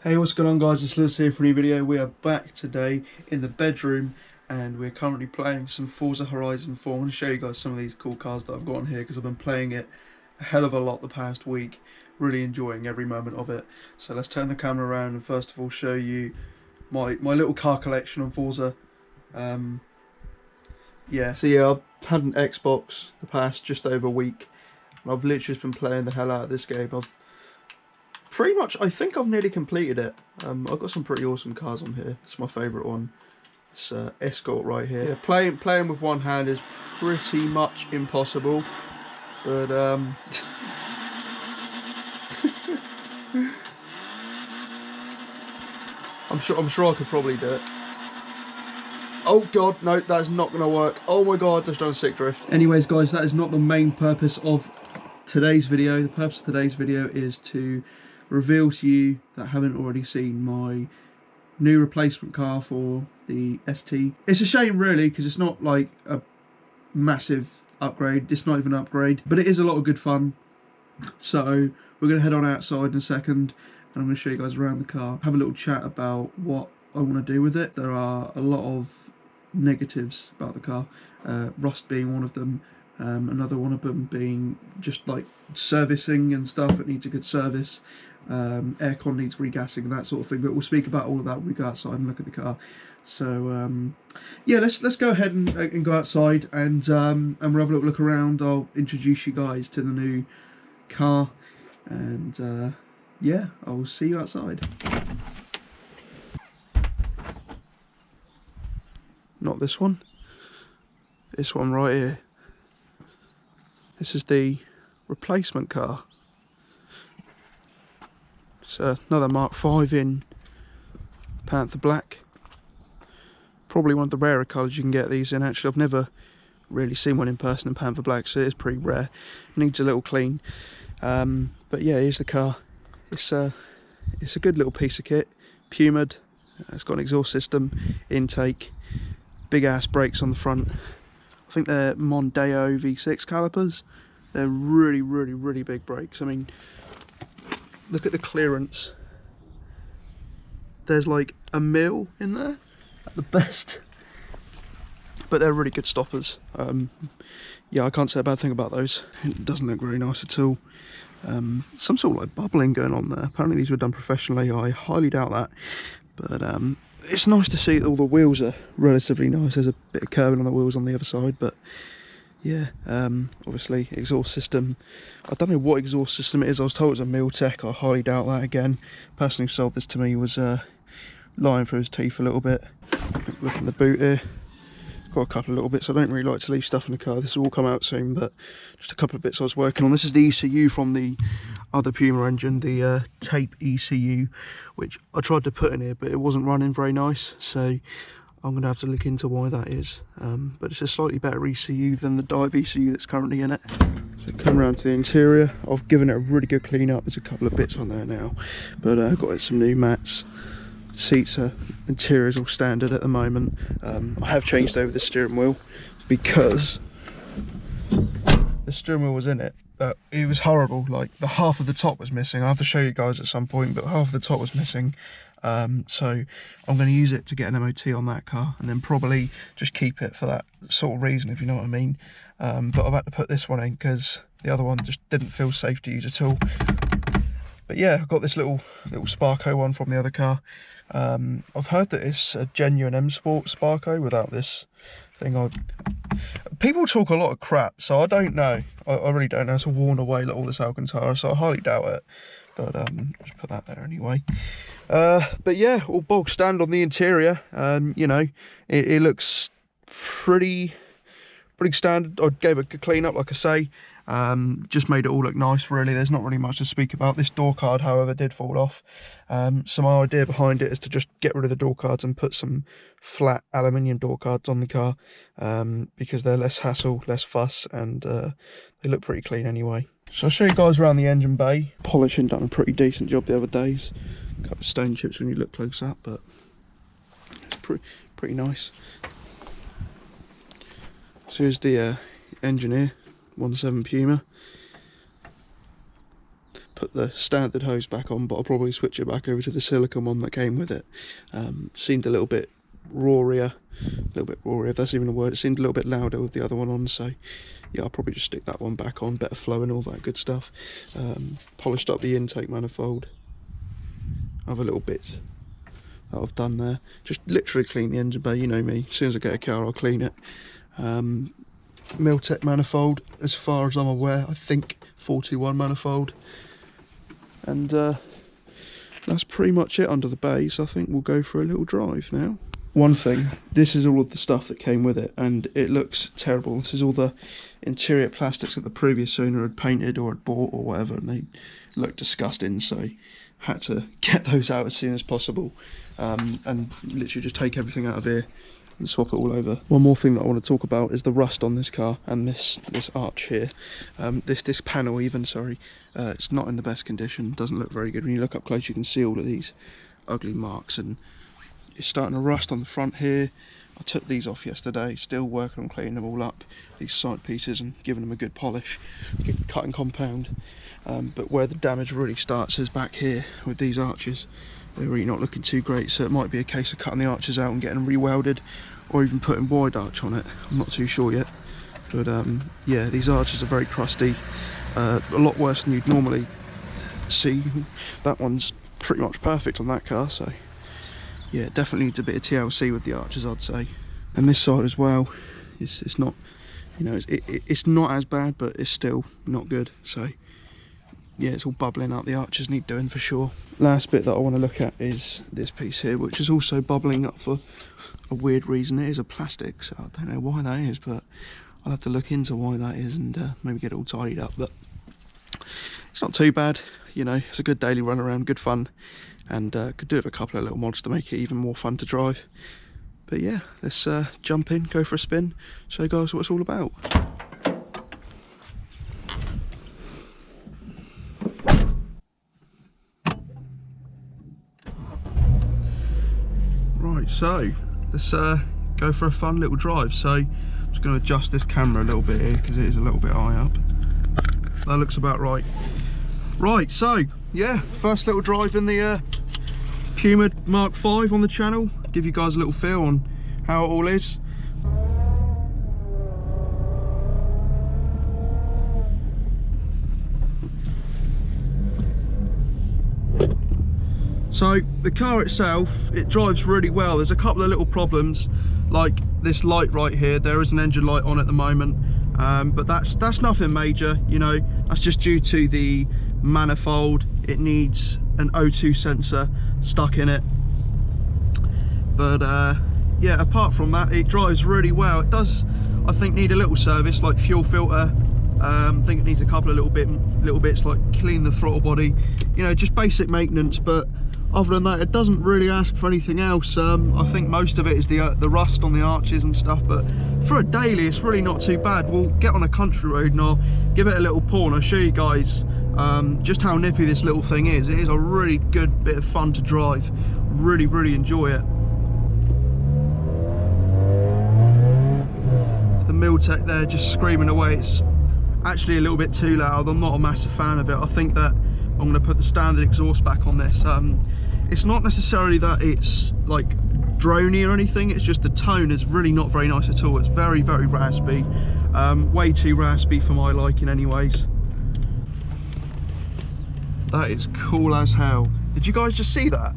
Hey, what's going on guys, it's Liz here for a new video. We are back today in the bedroom and we're currently playing some Forza Horizon 4. I'm going to show you guys some of these cool cars that I've got on here because I've been playing it a hell of a lot the past week, really enjoying every moment of it. So let's turn the camera around and first of all show you my little car collection on Forza. So I've had an Xbox the past just over a week and I've literally just been playing the hell out of this game. Pretty much, I think I've nearly completed it. I've got some pretty awesome cars on here. It's my favourite one. It's Escort right here. Yeah, playing with one hand is pretty much impossible, but I'm sure I could probably do it. Oh god, no, that's not going to work. Oh my god, just done a sick drift. Anyways guys, that is not the main purpose of today's video. The purpose of today's video is to reveal to you that haven't already seen my new replacement car for the ST. It's a shame really because it's not like a massive upgrade. It's not even an upgrade, but it is a lot of good fun. So we're going to head on outside in a second and I'm going to show you guys around the car, have a little chat about what I want to do with it. There are a lot of negatives about the car, rust being one of them. Another one of them being just like servicing and stuff. It needs a good service. Aircon needs regassing and that sort of thing. But we'll speak about all of that when we go outside and look at the car. So yeah, let's go ahead and go outside and we'll have a little look around. I'll introduce you guys to the new car and yeah, I'll see you outside. Not this one. This one right here. This is the replacement car. It's another Mark V in Panther Black. Probably one of the rarer colours you can get these in. Actually, I've never really seen one in person in Panther Black, so it is pretty rare. Needs a little clean. But yeah, here's the car. It's a good little piece of kit. Pumed. It's got an exhaust system, intake, big ass brakes on the front. I think they're Mondeo V6 calipers. They're really big brakes. I mean, look at the clearance. There's like a mil in there at the best, but they're really good stoppers. Yeah, I can't say a bad thing about those. It doesn't look very nice at all. Some sort of like bubbling going on there. Apparently these were done professionally. I highly doubt that, but it's nice to see that all the wheels are relatively nice. There's a bit of curving on the wheels on the other side, but yeah, obviously exhaust system. I don't know what exhaust system it is. I was told it was a Miltech. I highly doubt that again. The person who sold this to me was lying through his teeth a little bit. Look in the boot here. Got a couple of little bits. I don't really like to leave stuff in the car. This will all come out soon, but just a couple of bits I was working on. This is the ECU from the other Puma engine, the tape ECU, which I tried to put in here, but it wasn't running very nice. So I'm going to have to look into why that is. But it's a slightly better ECU than the Dive ECU that's currently in it. So come around to the interior. I've given it a really good clean up. There's a couple of bits on there now, but I've got some new mats. Seats are, interior is all standard at the moment. I have changed over the steering wheel because the steering wheel was in it. It was horrible. Like the half of the top was missing. I have to show you guys at some point, but half of the top was missing. So I'm going to use it to get an MOT on that car and then probably just keep it for that sort of reason, if you know what I mean. But I've had to put this one in because the other one just didn't feel safe to use at all. But yeah, I've got this little Sparco one from the other car. I've heard that it's a genuine M Sport Sparco without this thing. People talk a lot of crap, so I don't know. I really don't know. It's a worn away like all this Alcantara, so I highly doubt it. But just put that there anyway. But yeah, all bog stand on the interior. You know, it looks pretty standard. I gave it a good clean up, like I say. Just made it all look nice really. There's not really much to speak about. This door card however did fall off, so my idea behind it is to just get rid of the door cards and put some flat aluminium door cards on the car, because they're less hassle, less fuss, and they look pretty clean anyway. So I'll show you guys around the engine bay. Polishing done a pretty decent job the other days. A couple of stone chips when you look close up, but it's pretty nice. So here's the engine here, 1.7 Puma. put the standard hose back on, but I'll probably switch it back over to the silicone one that came with it. Seemed a little bit roarier, if that's even a word. It seemed a little bit louder with the other one on, so yeah, I'll probably just stick that one back on. Better flow and all that good stuff. Polished up the intake manifold. Other little bits that I've done there. Just literally clean the engine bay, you know me. As soon as I get a car, I'll clean it. Miltech manifold, as far as I'm aware, I think 41 manifold. And that's pretty much it under the base. I think we'll go for a little drive now. One thing, this is all of the stuff that came with it, and it looks terrible. This is all the interior plastics that the previous owner had painted or had bought or whatever, and they looked disgusting, so had to get those out as soon as possible, and literally just take everything out of here and swap it all over. One more thing that I want to talk about is the rust on this car and this arch here. This panel even, sorry, it's not in the best condition, doesn't look very good. When you look up close you can see all of these ugly marks, and it's starting to rust on the front here. I took these off yesterday, still working on cleaning them all up, these side pieces, and giving them a good polish, cutting compound. But where the damage really starts is back here with these arches. They're really not looking too great, so it might be a case of cutting the arches out and getting them re-welded, or even putting wide arch on it. I'm not too sure yet, but yeah, these arches are very crusty, a lot worse than you'd normally see. That one's pretty much perfect on that car, so yeah, definitely needs a bit of TLC with the arches, I'd say. And this side as well, it's not, you know, it's not as bad, but it's still not good. So yeah, it's all bubbling up. The arches need doing for sure. Last bit that I want to look at is this piece here, which is also bubbling up for a weird reason. It is a plastic, so I don't know why that is, but I'll have to look into why that is and maybe get it all tidied up. But it's not too bad, you know, it's a good daily run around, good fun. And could do with a couple of little mods to make it even more fun to drive. But yeah, let's jump in, go for a spin, show you guys what it's all about. Right, so let's go for a fun little drive. So I'm just going to adjust this camera a little bit here because it is a little bit high up. That looks about right. Right, so yeah, first little drive in the Puma Mark V on the channel. Give you guys a little feel on how it all is. So the car itself, it drives really well. There's a couple of little problems, like this light right here. There is an engine light on at the moment, but that's nothing major, you know. That's just due to the manifold. It needs an O2 sensor stuck in it, but yeah, apart from that, it drives really well. It does, I think, need a little service, like fuel filter. I think it needs a couple of little bits like clean the throttle body, you know, just basic maintenance. But other than that, it doesn't really ask for anything else. I think most of it is the rust on the arches and stuff, but for a daily it's really not too bad. We'll get on a country road and I'll give it a little pull and I'll show you guys just how nippy this little thing is. It is a really good bit of fun to drive. Really enjoy it. The Miltech there just screaming away. It's actually a little bit too loud. I'm not a massive fan of it. I think that I'm going to put the standard exhaust back on this. It's not necessarily that it's like drony or anything, it's just the tone is really not very nice at all. It's very raspy, way too raspy for my liking anyways. That is cool as hell. Did you guys just see that?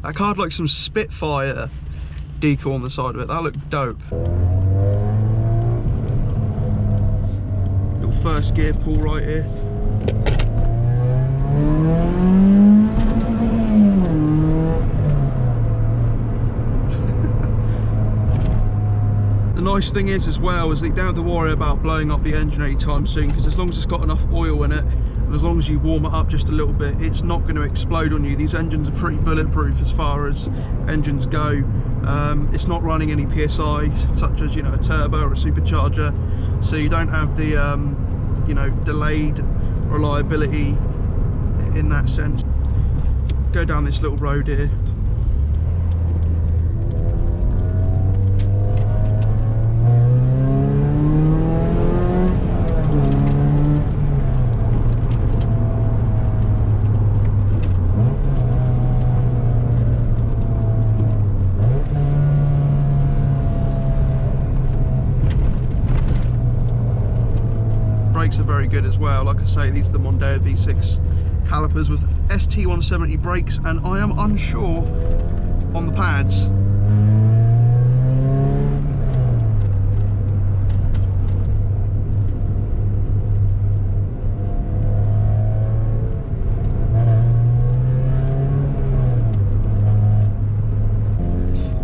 That car had like some Spitfire decal on the side of it. That looked dope. Little first gear pull right here. The nice thing is as well is that you don't have to worry about blowing up the engine anytime soon, because as long as it's got enough oil in it, and as long as you warm it up just a little bit, it's not going to explode on you. These engines are pretty bulletproof as far as engines go. It's not running any PSI, such as, you know, a turbo or a supercharger, so you don't have the you know, delayed reliability in that sense. Go down this little road here. very good as well. Like I say, these are the Mondeo V6 calipers with ST170 brakes, and I am unsure on the pads.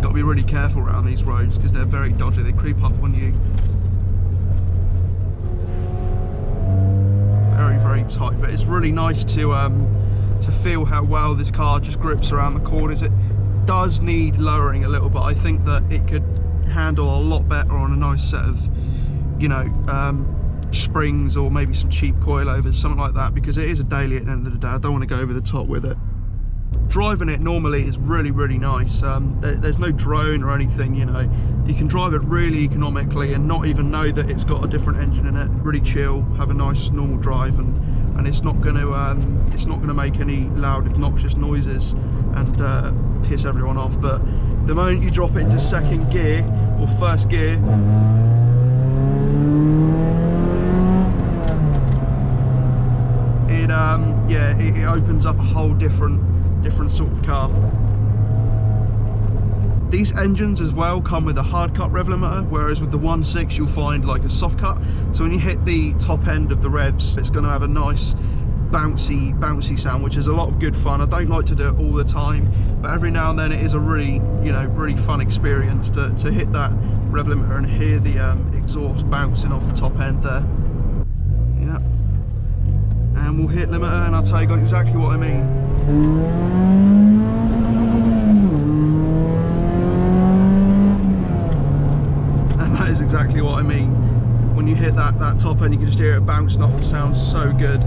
Got to be really careful around these roads because they're very dodgy. They creep up on you. Very tight, but it's really nice to feel how well this car just grips around the corners. It does need lowering a little, but I think that it could handle a lot better on a nice set of, you know, springs, or maybe some cheap coilovers, something like that, because it is a daily at the end of the day. I don't want to go over the top with it. Driving it normally is really nice. There's no drone or anything, you know. You can drive it really economically and not even know that it's got a different engine in it. Really chill, have a nice normal drive, and it's not going to make any loud obnoxious noises and piss everyone off. But the moment you drop it into second gear or first gear, it opens up a whole different sort of car. These engines as well come with a hard cut rev limiter, whereas with the 1.6 you'll find like a soft cut. So when you hit the top end of the revs, it's going to have a nice bouncy sound, which is a lot of good fun. I don't like to do it all the time, but every now and then it is a really, you know, really fun experience to hit that rev limiter and hear the exhaust bouncing off the top end there. Yeah. And we'll hit limiter and I'll tell you guys exactly what I mean. And that is exactly what I mean. When you hit that top end, you can just hear it bouncing off. It sounds so good.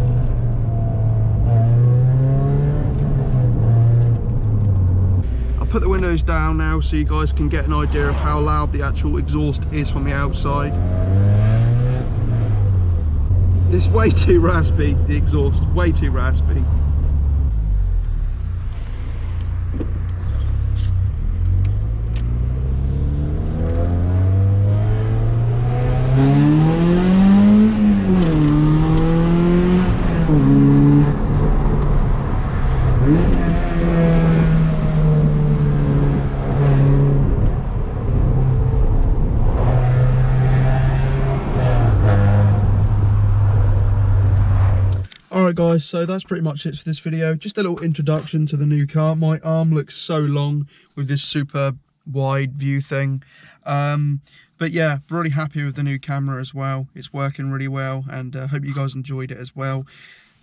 I'll put the windows down now so you guys can get an idea of how loud the actual exhaust is from the outside. It's way too raspy, the exhaust, way too raspy. Alright guys, so that's pretty much it for this video. Just a little introduction to the new car. My arm looks so long with this super wide view thing. But yeah, really happy with the new camera as well. It's working really well, and hope you guys enjoyed it as well.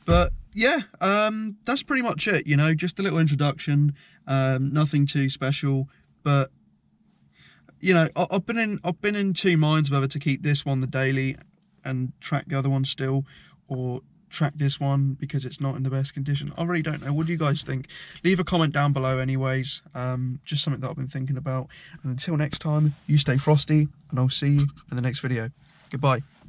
But yeah, that's pretty much it, you know, just a little introduction. Nothing too special, but you know, I've been in two minds whether to keep this one the daily and track the other one still, or track this one because it's not in the best condition. I really don't know. What do you guys think? Leave a comment down below anyways. Just something that I've been thinking about. And until next time, you stay frosty, and I'll see you in the next video. Goodbye.